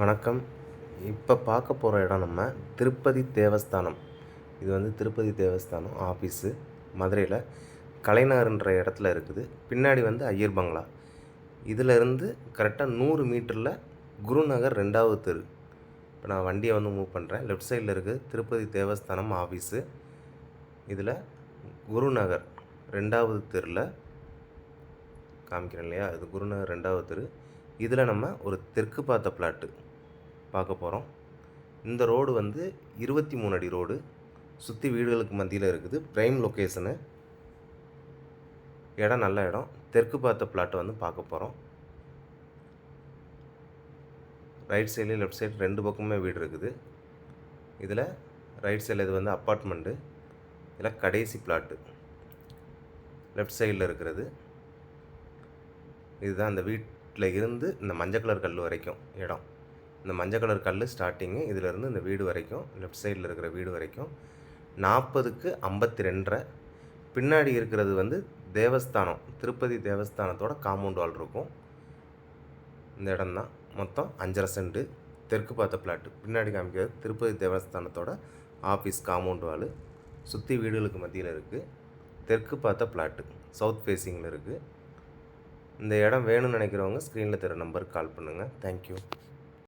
வணக்கம். இப்போ பார்க்க போகிற இடம் நம்ம திருப்பதி தேவஸ்தானம். இது வந்து திருப்பதி தேவஸ்தானம் ஆஃபீஸு மதுரையில் கலைநகர்ன்ற இடத்துல இருக்குது. பின்னாடி வந்து ஐயர் பங்களா. இதிலேருந்து கரெக்டாக 100 மீட்டரில் குருநகர் 2வது தெரு. இப்போ நான் வண்டியை வந்து மூவ் பண்ணுறேன். லெஃப்ட் சைடில் இருக்குது திருப்பதி தேவஸ்தானம் ஆஃபீஸு. இதில் குருநகர் 2வது தெருவில் காமிக்கிறேன் இல்லையா, இது குருநகர் 2வது தெரு. இதில் நம்ம ஒரு தெற்கு பார்த்த பிளாட்டு பார்க்க போகிறோம். இந்த ரோடு வந்து 23 அடி ரோடு, சுற்றி வீடுகளுக்கு மத்தியில் இருக்குது. ப்ரைம் லொக்கேஷனு, இடம் நல்ல இடம். தெற்கு பார்த்த பிளாட்டை வந்து பார்க்க போகிறோம். ரைட் சைட்லேயும் லெஃப்ட் சைடு 2 பக்கமுமே வீடு இருக்குது. இதில் ரைட் சைடில் இது வந்து அப்பார்ட்மெண்ட்டு, இதில் கடைசி பிளாட்டு லெஃப்ட் சைடில் இருக்கிறது. இதுதான் அந்த வீட்டில் இருந்து இந்த மஞ்சள் கலர் கல் வரைக்கும் இடம். இந்த மஞ்சள் கலர் கல் ஸ்டார்டிங்கு, இதிலேருந்து இந்த வீடு வரைக்கும், லெஃப்ட் சைடில் இருக்கிற வீடு வரைக்கும் 40க்கு 52.5. பின்னாடி இருக்கிறது வந்து தேவஸ்தானம், திருப்பதி தேவஸ்தானத்தோட காம்பவுண்ட் வால் இருக்கும். இந்த இடம் தான் மொத்தம் 5.5 சென்ட். தெற்கு பார்த்த பிளாட்டு பின்னாடி காமிக்கிறது திருப்பதி தேவஸ்தானத்தோட ஆஃபீஸ் காம்பவுண்ட் வால். சுற்றி வீடுகளுக்கு மத்தியில் இருக்குது. தெற்கு பார்த்த பிளாட்டு சவுத் ஃபேஸிங்கில் இருக்குது. இந்த இடம் வேணும்னு நினைக்கிறவங்க ஸ்க்ரீனில் தர நம்பருக்கு கால் பண்ணுங்கள். தேங்க்யூ.